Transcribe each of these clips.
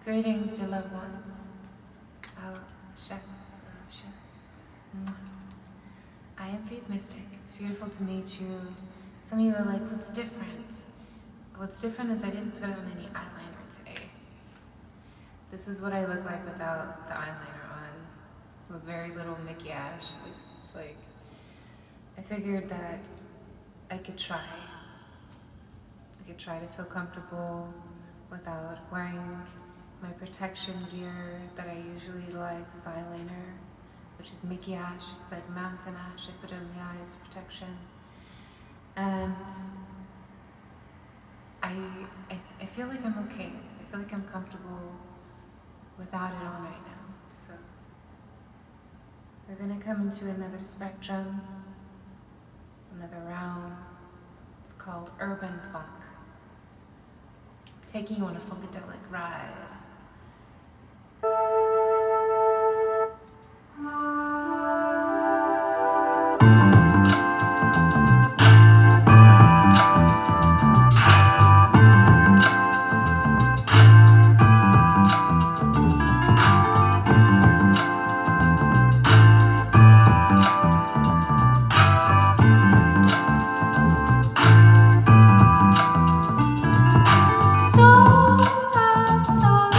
Greetings, dear loved ones. I am Faith Mystic. It's beautiful to meet you. Some of you are like, what's different? What's different is I didn't put on any eyeliner today. This is what I look like without the eyeliner on, with very little maquillage. It's like, I figured that I could try. I could try to feel comfortable without wearing my protection gear that I usually utilize as eyeliner, which is Mickey Ash. It's like mountain ash. I put it on the eyes for protection. And I feel like I'm okay. I feel like I'm comfortable without it on right now. So we're gonna come into another spectrum, another realm. It's called Urban Funk. Taking you on a funkadelic ride. Sola, sola.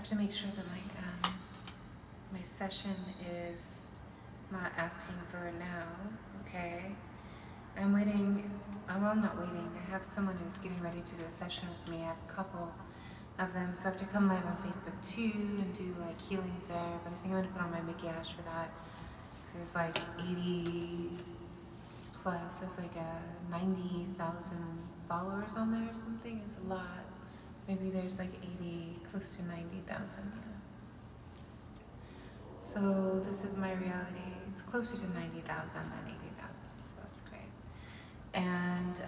have to make sure that my session is not asking for a now, okay? I'm waiting, well, I'm not waiting. I have someone who's getting ready to do a session with me. I have a couple of them, so I have to come live on Facebook too and do like healings there, but I think I'm gonna put on my Mickey Ash for that. So there's like 80 plus, there's like 90,000 followers on there or something. It's a lot. Maybe there's like 80, close to 90,000, yeah. So this is my reality. It's closer to 90,000 than 80,000, so that's great. And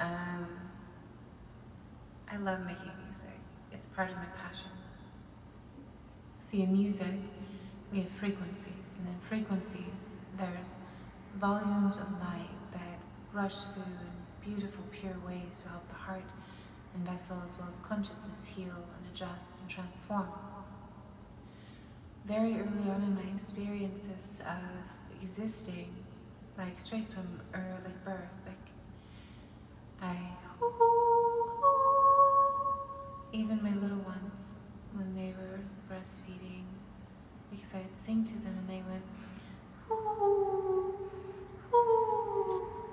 I love making music. It's part of my passion. See, in music, we have frequencies, and in frequencies, there's volumes of light that rush through in beautiful, pure ways to help the heart and vessel as well as consciousness heal and adjust and transform. Very early on in my experiences of existing, like straight from like birth, like even my little ones, when they were breastfeeding, because I would sing to them and they went,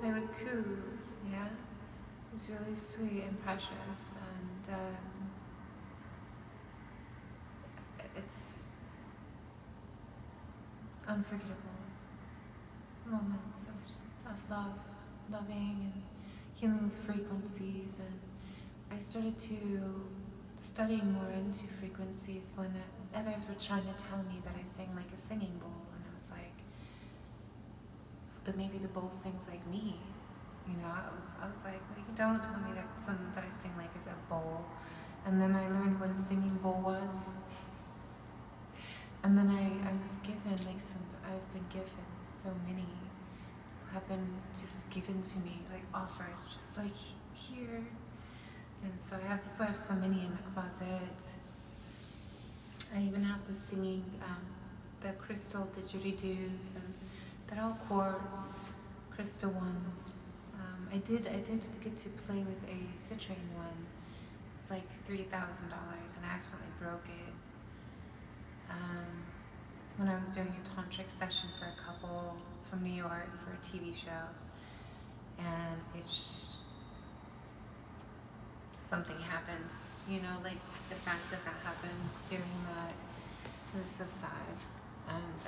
they would coo, yeah? It's really sweet and precious, and it's unforgettable moments of love, loving and healing with frequencies. And I started to study more into frequencies when others were trying to tell me that I sang like a singing bowl, and I was like, that maybe the bowl sings like me. You know, I was like, well, you don't tell me that I sing like as a bowl. And then I learned what a singing bowl was. And then I was given like I've been given so many, have been just given to me, like offered, just like here. And so that's why I have so many in my closet. I even have the singing, the crystal didgeridoos, and they're all quartz, crystal ones. I did get to play with a citrine one. It's like $3,000, and I accidentally broke it. When I was doing a tantric session for a couple from New York for a TV show, and something happened, you know, like the fact that happened during that, it was so sad, and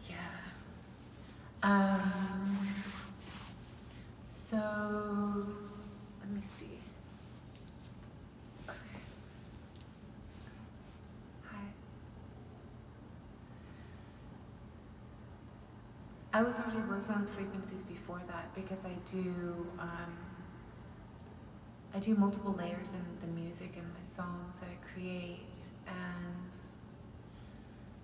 yeah. So, let me see. Okay. Hi. I was already working on frequencies before that because I do multiple layers in the music and my songs that I create, and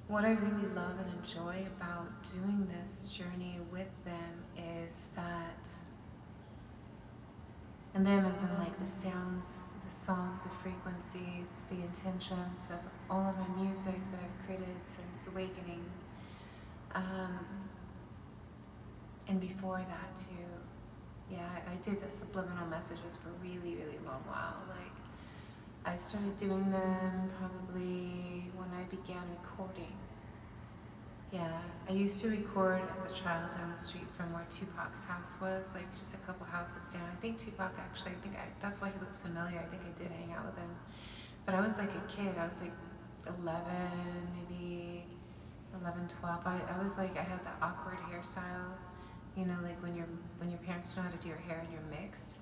what I really love and enjoy about doing this journey with them is that, and them as in like the sounds, the songs, the frequencies, the intentions of all of my music that I've created since awakening. And before that too, yeah, I did the subliminal messages for a really, really long while. Like, I started doing them probably when I began recording. Yeah, I used to record as a child down the street from where Tupac's house was, like just a couple houses down. I think Tupac actually, that's why he looks familiar. I think I did hang out with him. But I was like a kid, I was like 11, maybe 11, 12. I was like, I had the awkward hairstyle, you know, like when your parents know how to do your hair and you're mixed,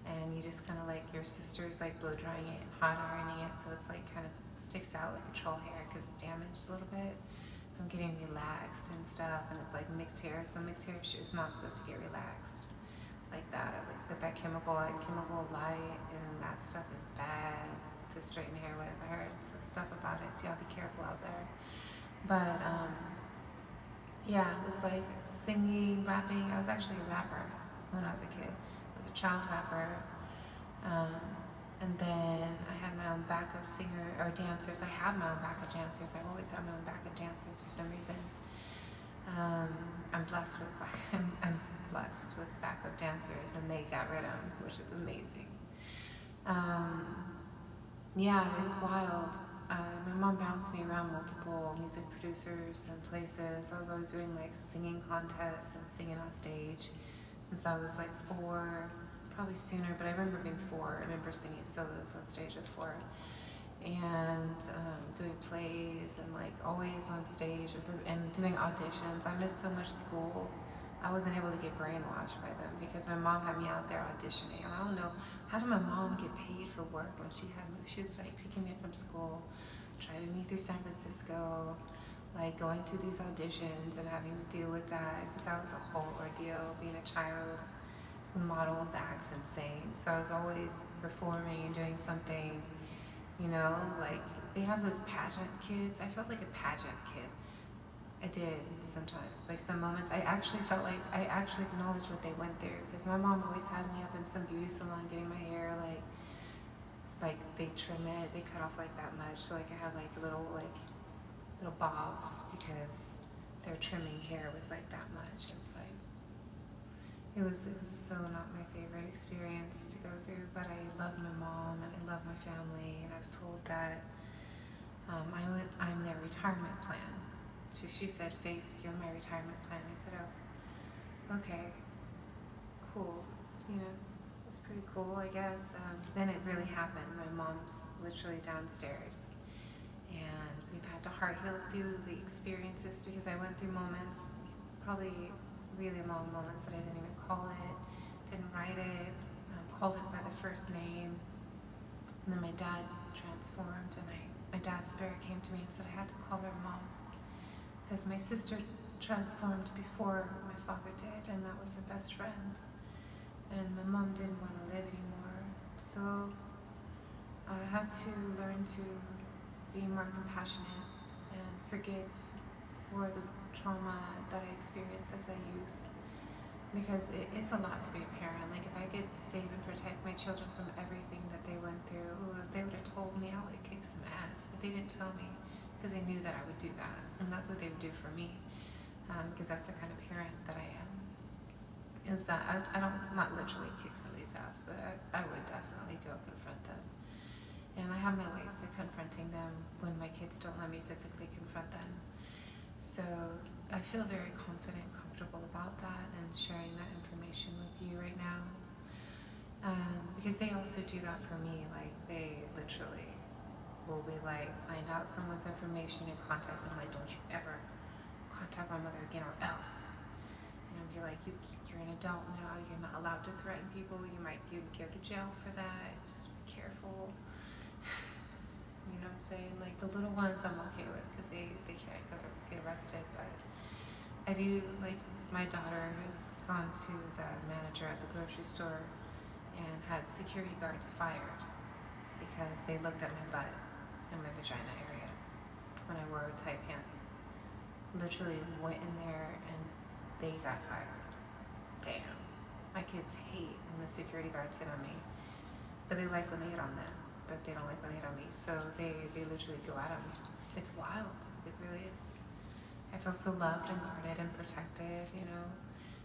and you just kind of like, your sister's like blow drying it and hot ironing it, so it's like kind of sticks out like a troll hair because it's damaged a little bit from getting relaxed and stuff, and it's like mixed hair, so mixed hair is not supposed to get relaxed like that, like with that chemical light, and that stuff is bad to straighten hair with. I heard some stuff about it, so y'all be careful out there. But yeah, it was like singing, rapping. I was actually a rapper when I was a kid. I was a child rapper. And then I had my own backup singer or dancers. I have my own backup dancers. I've always had my own backup dancers for some reason. I'm blessed with backup dancers, and they got rid of them, which is amazing. Yeah, it was wild. my mom bounced me around multiple music producers and places. I was always doing like singing contests and singing on stage since I was like 4, probably sooner, but I remember being 4. I remember singing solos on stage at 4. And doing plays and like always on stage and doing auditions. I missed so much school. I wasn't able to get brainwashed by them because my mom had me out there auditioning. And I don't know, how did my mom get paid for work when she was like picking me up from school, driving me through San Francisco, like going to these auditions and having to deal with that because that was a whole ordeal being a child who models, acts, and sings. So I was always performing and doing something, you know, like they have those pageant kids. I felt like a pageant kid. I did sometimes. Like some moments, I actually felt like I actually acknowledged what they went through because my mom always had me up in some beauty salon getting my hair like they trim it, they cut off like that much, so like I had like little bobs because their trimming hair was like that much. It's like it was so not my favorite experience to go through, but I love my mom and I love my family, and I was told that I'm their retirement plan. She said, Faith, you're my retirement plan. I said, oh, okay, cool. You know, it's pretty cool, I guess. Then it really happened. My mom's literally downstairs, and we've had to heart heal through the experiences because I went through moments, probably really long moments that I didn't even call it, didn't write it, called it by the first name. And then my dad transformed, and my dad's spirit came to me and said I had to call her mom because my sister transformed before my father did, and that was her best friend. And my mom didn't want to live anymore, so I had to learn to be more compassionate and forgive for the trauma that I experienced as a youth. Because it is a lot to be a parent. Like if I could save and protect my children from everything that they went through, if they would have told me, I would have kicked some ass. But they didn't tell me because they knew that I would do that. And that's what they would do for me. Because that's the kind of parent that I am. Is that I don't, not literally kick somebody's ass, but I would definitely go confront them. And I have my ways of confronting them when my kids don't let me physically confront them. So I feel very confident, comfortable about that and sharing that information with you right now. Because they also do that for me. Like they literally will be like, find out someone's information and contact them. Like, don't you ever contact my mother again or else. And I'll be like, you're an adult now. You're not allowed to threaten people. You might go to jail for that. Just be careful. You know what I'm saying? Like the little ones I'm okay with because they can't go to get arrested, but I do, like my daughter has gone to the manager at the grocery store and had security guards fired because they looked at my butt and my vagina area when I wore tight pants. Literally went in there and they got fired. Bam. My kids hate when the security guards hit on me, but they like when they hit on them. But they don't like when they hit on me, so they literally go at them. It's wild, it really is. I feel so loved and guarded and protected, you know.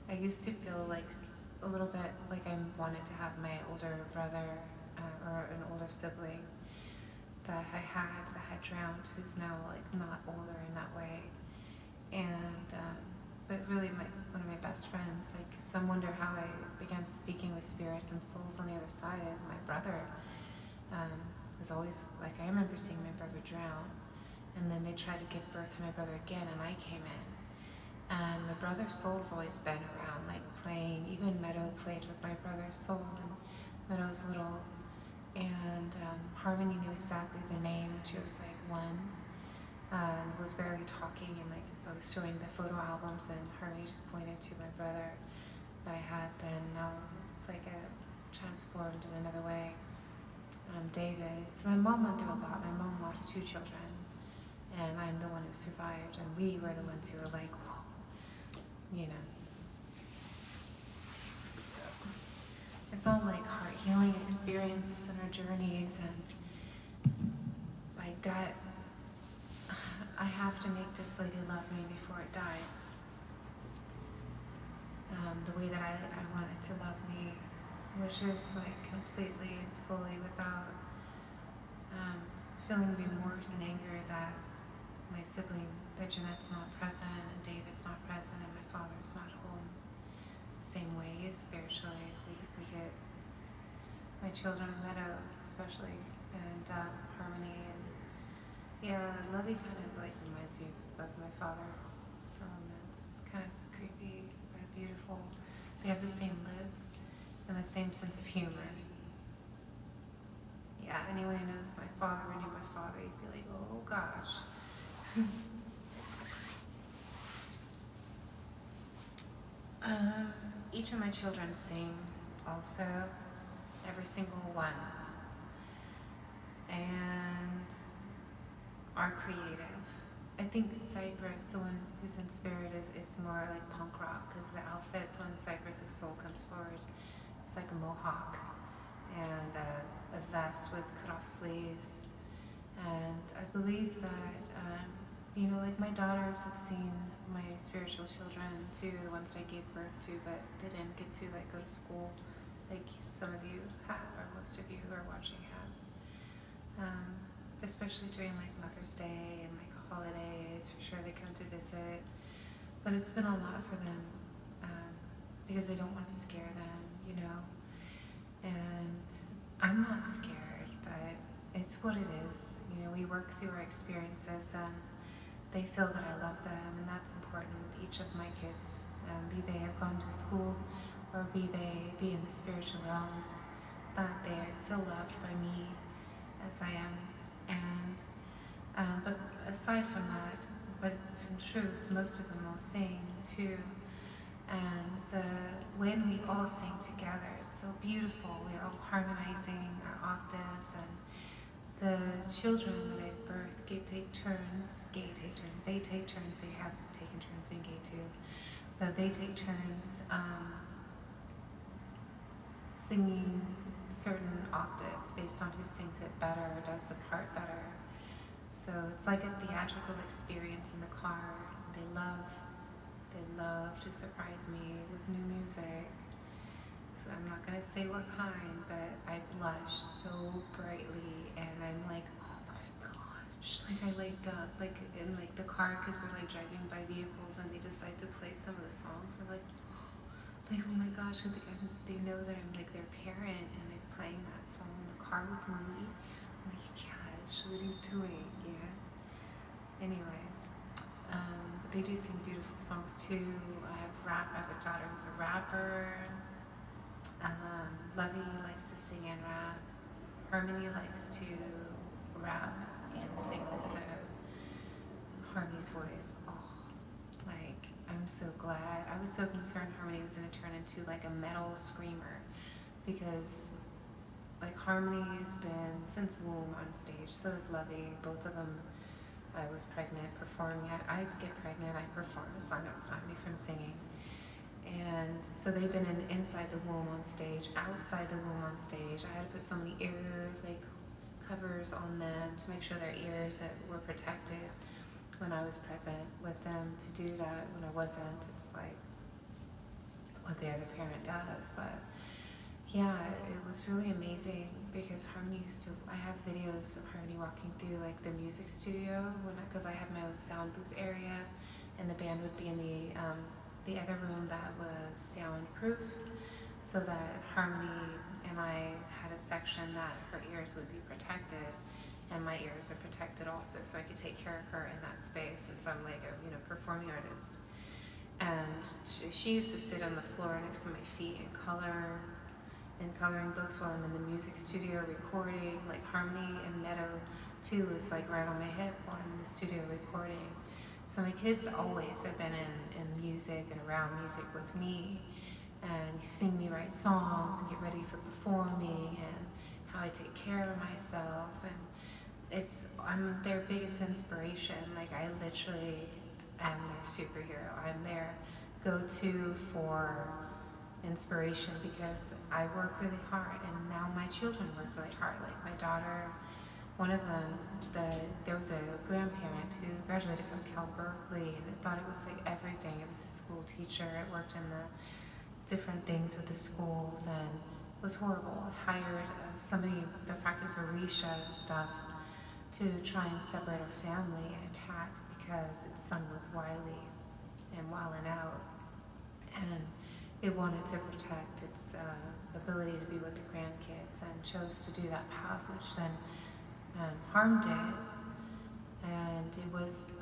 I used to feel like a little bit like I wanted to have my older brother or an older sibling that I had drowned, who's now like not older in that way. And, but really one of my best friends, like some wonder how I began speaking with spirits and souls on the other side is my brother. Was always, like I remember seeing my brother drown, and then they tried to give birth to my brother again, and I came in. And my brother's soul's always been around, like playing, even Meadow played with my brother's soul, and Meadow's little, and Harmony knew exactly the name. She was like 1, was barely talking, and like I was showing the photo albums, and Harmony just pointed to my brother that I had then. Now it's like a transformed in another way. David. So my mom went through a lot. My mom lost 2 children, and I'm the one who survived, and we were the ones who were like, whoa, you know. So it's all like heart healing experiences in our journeys, and like that, I have to make this lady love me before it dies. The way that I want it to love me, which is like completely and fully without feeling remorse and anger that my sibling, that Jeanette's not present and David's not present and my father's not home the same way spiritually. We get my children, Meadow especially, and Harmony, and yeah, Lovey kind of like reminds you of my father. So it's kind of creepy but beautiful. They have the same lips and the same sense of humor. Yeah, anyone who knows my father or knew my father, you'd be like, oh gosh. Each of my children sing also, every single one, and are creative. I think Cypress, the one who's in spirit, is more like punk rock because the outfits when Cypress's soul comes forward, it's like a mohawk and a vest with cut-off sleeves. And I believe that, you know, like my daughters have seen my spiritual children too, the ones that I gave birth to, but they didn't get to like go to school like some of you have, or most of you who are watching have. Especially during like Mother's Day and like holidays, for sure they come to visit. But it's been a lot for them because I don't want to scare them, you know. And I'm not scared, but it's what it is. You know, we work through our experiences and they feel that I love them, and that's important. Each of my kids, be they have gone to school or be they be in the spiritual realms, that they feel loved by me as I am. And but aside from that, but in truth, most of them will sing too. And when we all sing together, it's so beautiful. We're all harmonizing our octaves, and the children that I've birthed they take turns. They take turns. They have taken turns being gay too, but they take turns singing certain octaves based on who sings it better, or does the part better. So it's like a theatrical experience in the car. They love to surprise me with new music. So I'm not gonna say what kind, but I blush so brightly, and I'm like, oh my gosh! Like I like in like the car because we're like driving by vehicles when they decide to play some of the songs. I'm like oh my gosh! They know that I'm like their parent, and they're playing that song in the car with me. I'm like, gosh, what are you doing? Yeah. Anyways, they do sing beautiful songs too. I have a daughter who's a rapper. Lovey likes to sing and rap. Harmony likes to rap and sing also. Harmony's voice, oh, like, I'm so glad. I was so concerned Harmony was going to turn into like a metal screamer because like Harmony's been since womb on stage, so is Lovey. Both of them, I was pregnant performing. I get pregnant, I perform as long as it's stop me from singing. And so they've been inside the womb on stage, outside the womb on stage. I had to put so many ear covers on them to make sure their ears were protected when I was present with them. To do that when I wasn't, it's like what the other parent does. But yeah, it was really amazing because Harmony I have videos of Harmony walking through like the music studio because I had my own sound booth area, and the band would be in the other room that was soundproof, so that Harmony and I had a section that her ears would be protected, and my ears are protected also, so I could take care of her in that space since I'm like a performing artist. And she used to sit on the floor next to my feet and color in coloring books while I'm in the music studio recording. Like Harmony and Meadow too is like right on my hip while I'm in the studio recording. So my kids always have been in music and around music with me, and sing me write songs and get ready for performing, and how I take care of myself. And I'm their biggest inspiration. Like I literally am their superhero. I'm their go-to for inspiration because I work really hard, and now my children work really hard. Like my daughter, one of them, there was a grandparent who graduated from Cal Berkeley and it thought it was like everything. It was a school teacher. It worked in the different things with the schools and was horrible. Hired somebody that practiced Orisha stuff to try and separate our family and attack because its son was wily and wilding out, and it wanted to protect its ability to be with the grandkids and chose to do that path, which then harmed it. And it goes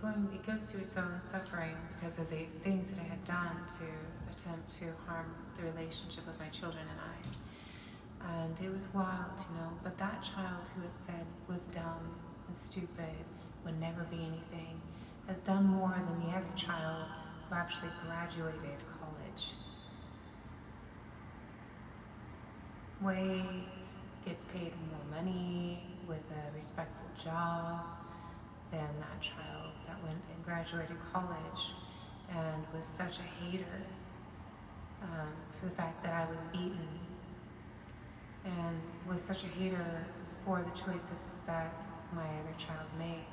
through its own suffering because of the things that I had done to attempt to harm the relationship with my children and I. And it was wild, but that child who had said was dumb and stupid, would never be anything, has done more than the other child who actually graduated college. Way gets paid more money with a respectful job than that child that went and graduated college and was such a hater for the fact that I was beaten, and was such a hater for the choices that my other child made,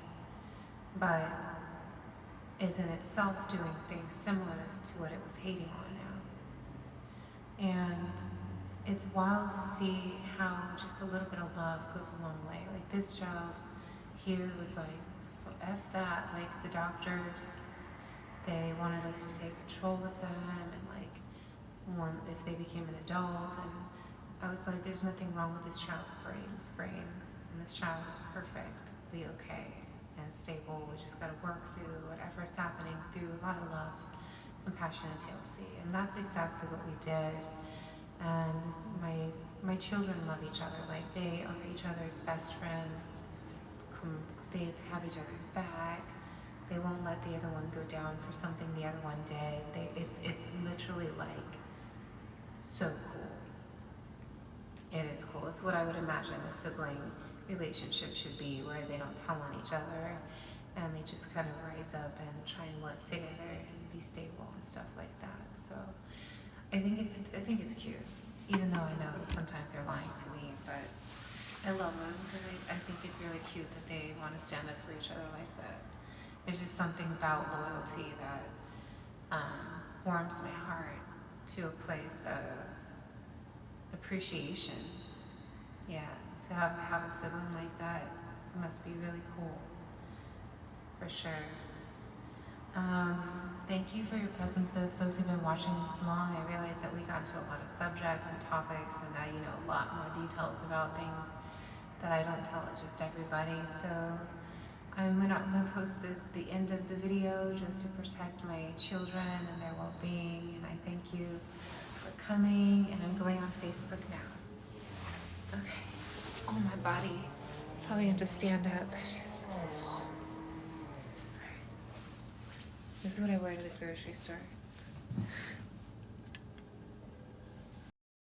but is in itself doing things similar to what it was hating on now. And it's wild to see how just a little bit of love goes a long way. Like this child here was like, F that, like the doctors, they wanted us to take control of them and if they became an adult, and I was like, there's nothing wrong with this child's brain, and this child is perfectly okay and stable. We just gotta work through whatever's happening through a lot of love, compassion, and TLC, and that's exactly what we did. And my children love each other, like they are each other's best friends. They have each other's back. They won't let the other one go down for something the other one did. It's literally like so cool. It is cool. It's what I would imagine a sibling relationship should be, where they don't tell on each other and they just kind of rise up and try and work together and be stable and stuff like that. So I think it's cute, even though I know that sometimes they're lying to me, but I love them because I think it's really cute that they want to stand up for each other like that. There's just something about loyalty that warms my heart to a place of appreciation. Yeah, to have a sibling like that must be really cool, for sure. Thank you for your presences. Those who've been watching this long, I realize that we got into a lot of subjects and topics, and now you know a lot more details about things that I don't tell just everybody. So I'm not going to post the end of the video just to protect my children and their well-being, and I thank you for coming, and I'm going on Facebook now. Okay. Oh, my body. Probably have to stand up. Sorry. This is what I wear to the grocery store.